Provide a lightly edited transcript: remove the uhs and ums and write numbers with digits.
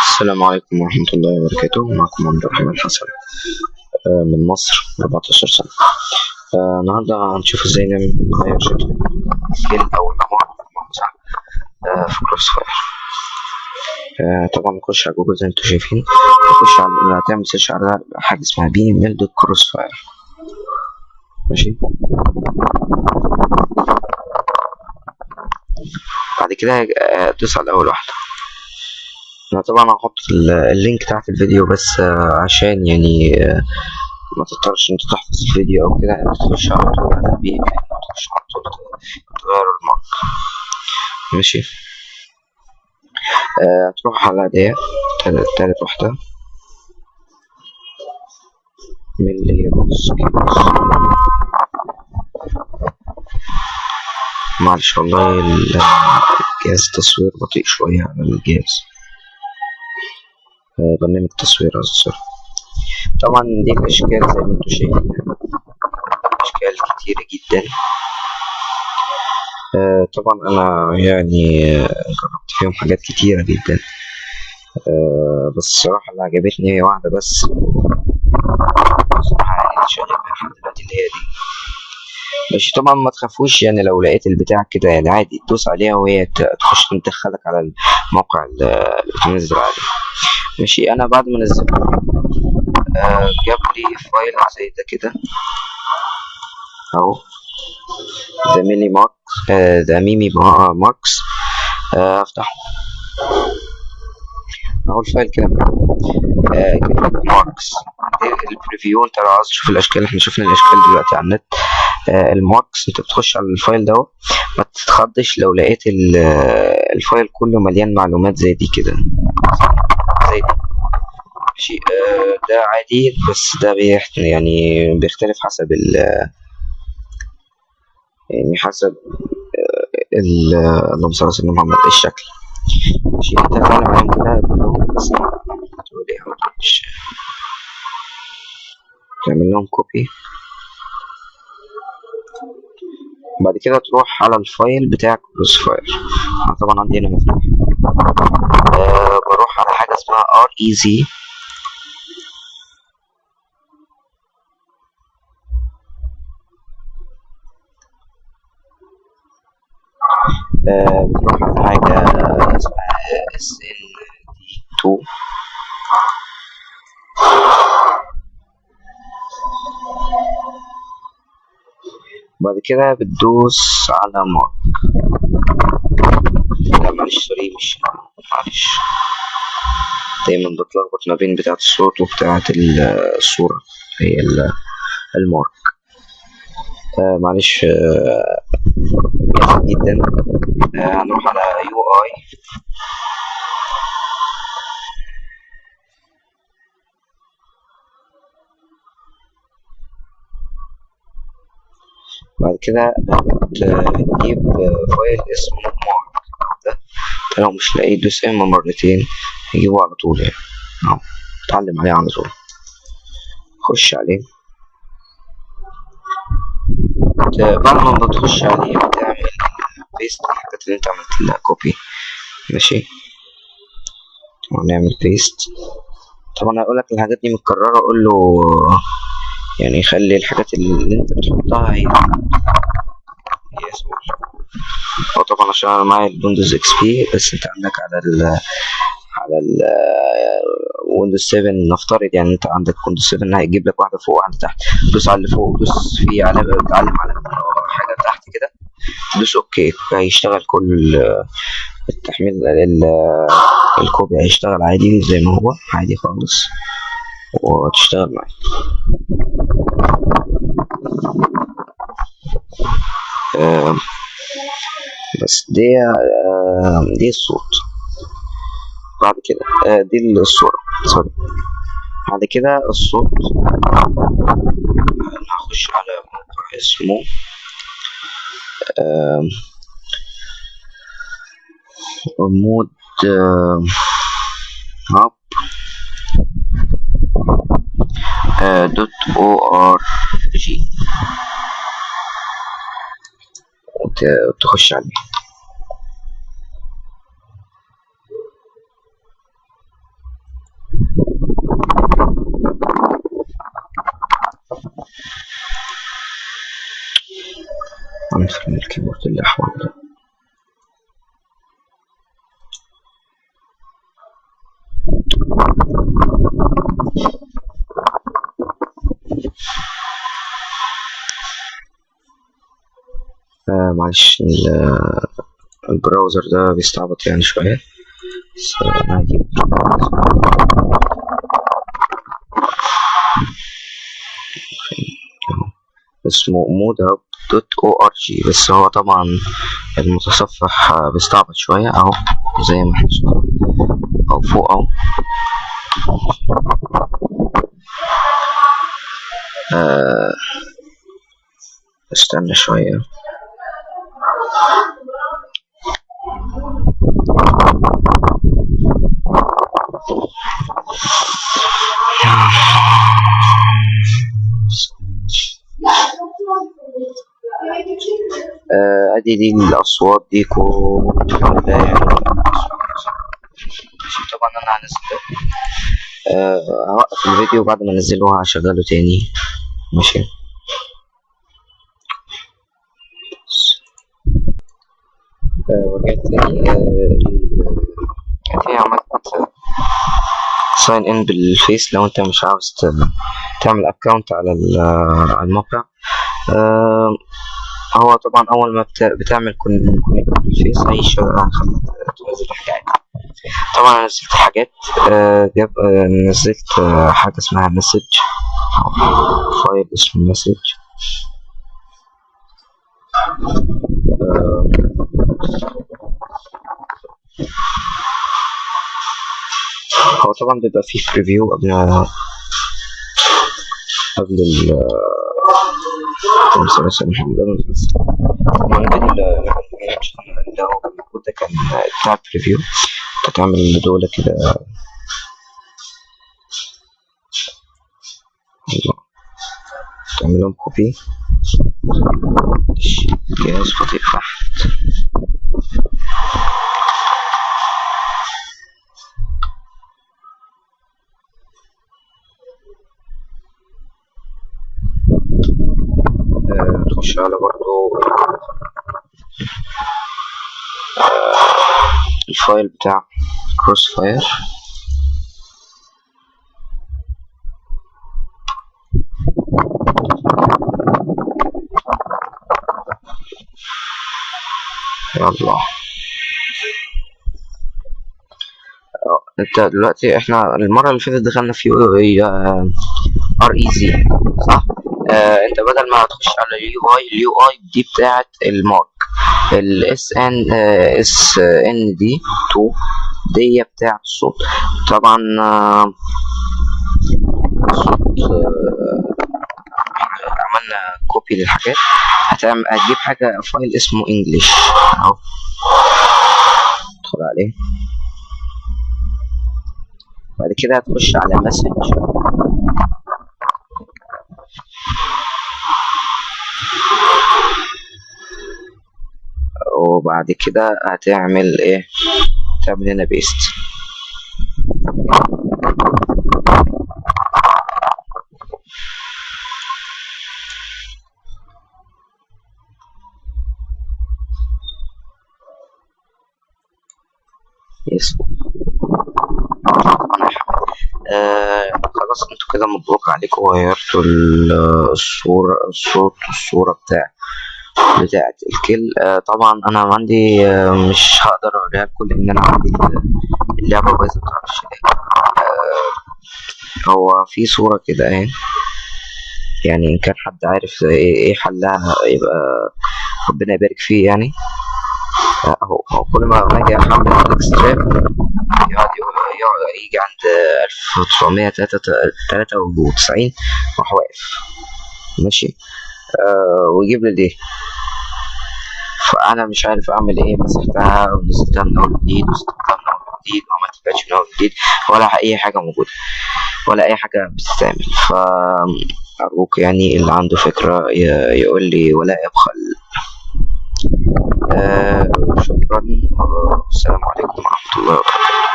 السلام عليكم ورحمة الله وبركاته. معكم عبد الرحمن حسن من مصر، 14 سنة. النهاردة هنشوف ازاي نغير شكل السكيل أو الأمر في كروس فاير. طبعا نخش على جوجل زي ما انتوا شايفين، نخش على تعمل سيرش على حاجة اسمها crossfire. ماشي. بعد كده دوس على أول واحدة. أنا طبعا هحط اللينك تحت الفيديو، بس عشان يعني ما تضطرش انت تحفظ الفيديو او كده، انت تخش على طول على البي تخش على طول تغير المارك. ماشي. تروح على دي تالت واحدة من اللي هي معلش والله الجهاز تصوير بطيء شوية على الجهاز، برنامج تصوير قصدي. طبعا دي الاشكال زي ما انتوا شايفين، اشكال كتيرة جدا. طبعا انا يعني جربت فيهم حاجات كتيرة جدا، بس الصراحة اللي عجبتني هي واحدة بس بصراحة، يعني شغال بيها لحد دلوقتي اللي هي دي. ماشي. طبعا ما تخافوش، يعني لو لقيت البتاع كده يعني عادي تدوس عليها وهي تخش تدخلك على الموقع اللي تنزل عليه. ماشي. انا بعد ما نزلت جاب لي فايل زي ده كده اهو، ذا ميمي ماركس. افتحه اهو الفايل كده كده ماركس. البريفيو، انت لو عايز تشوف الاشكال، احنا شفنا الاشكال دلوقتي على النت. الماركس انت بتخش على الفايل ده، ما تتخضش لو لقيت الفايل كله مليان معلومات زي دي كده، زي دي. ماشي. ده عادي، بس ده يعني بيختلف حسب يعني حسب اللهم صل على سيدنا محمد الشكل. ماشي. انت هتعلم عليهم كلهم، بس مش تعمل لهم كوبي. بعد كده تروح على الفايل بتاع كروس فاير. طبعا عندي هنا مفتوح. بروح على حاجة اسمها REZ. بتروح على حاجة اسمها SND2. بعد كده بتدوس على مارك. لا معلش، سوري، مش معلش، دايما بتلخبط ما بين بتاعة الصوت وبتاعة الصورة، هي المارك. معلش جدا. هنروح على UI. بعد كده هتجيب فايل اسمه مارك ده. لو مش لاقيه دوس اما مرتين هجيبه على طول، يعني اهو اتعلم عليه على طول. خش عليه. بعد ما بتخش عليه بتعمل بيست الحاجات اللي انت عملت لها كوبي. ماشي. ونعمل بيست. طبعا هيقولك الحاجات دي متكررة، اقول له يعني خلي الحاجات اللي انت بتحطها هي اسمها. هو طبعا عشان انا معايا الويندوز اكس بي، بس انت عندك على ال ويندوز 7 نفترض، يعني انت عندك ويندوز 7 هيجيب لك واحده فوق وواحده تحت. دوس على اللي فوق، دوس في علامه بتعلم على حاجه تحت كده، دوس اوكي، هيشتغل كل التحميل. الكوبي هيشتغل عادي زي ما هو عادي خالص، وتشتغل معاك. بس دي الصوت. بعد كده دي الصورة، سوري. بعد كده الصوت هخش على موقع اسمه مود هاب .org، وتخش عليه. نقفل الكيبورد الأحمر ده. معلش البراوزر ده بيستعبط يعني شوية، بس أنا هجيب اسمه modhub.org، بس هو طبعا المتصفح بيستعبط شوية اهو زي ما احنا شايفين او فوق اهو. استنى شوية. ادي دي الاصوات دي طبعا انا هنزل هوقف الفيديو بعد ما انزله هشغله تاني. ماشي. ورجعت تاني. عملت ساين ان بالفيس لو انت مش عاوز تعمل اكونت على الموقع. هو طبعا اول ما بتعمل كونكت بالفيس هيخليك تنزل حاجات. طبعا نزلت حاجات. نزلت حاجه اسمها مسج، فايل اسمه مسج. هو طبعا بيبقى فيه بريفيو قبل اللي هو المفروض ده كان بتاع بريفيو. تعمل دولة كده، تعمل لهم كوبي. جهاز بطيء فحت. تخش على برضو الفايل بتاع crossfire. يلا انت دلوقتي احنا المرة اللي فاتت دخلنا في REZ صح؟ انت بدل ما تخش على اليو اي دي بتاعت المارك، SN دي 2 دي بتاعت الصوت. طبعا الصوت عملنا كوبي للحاجات. هتجيب حاجة فايل اسمه انجلش اهو، ادخل عليه. بعد كده هتخش على مسج، وبعد كده هتعمل ايه؟ تعمل هنا بيست. يس. خلاص انتوا كده مبروك عليكم، غيرتوا الصورة بتاعت الكل. طبعا انا عندي مش هقدر اوريها لكم لان انا عندي اللعبه بايظه متعرفش ليه. هو في صوره كده اهي، يعني ان كان حد عارف ايه حلها يبقى ربنا يبارك فيه يعني. هو كل ما اجي احمل الاكستراب يقعد يجي عند 1993 راح واقف. ماشي. ويجيب لي دي، فانا مش عارف اعمل ايه. مسحتها ونزلتها من اول جديد وعملت باتش من اول جديد، ولا اي حاجه موجوده ولا اي حاجه بتتعمل. فارجوك يعني اللي عنده فكره يقول لي ولا يبخل. شكرا. السلام عليكم ورحمه الله وبركاته.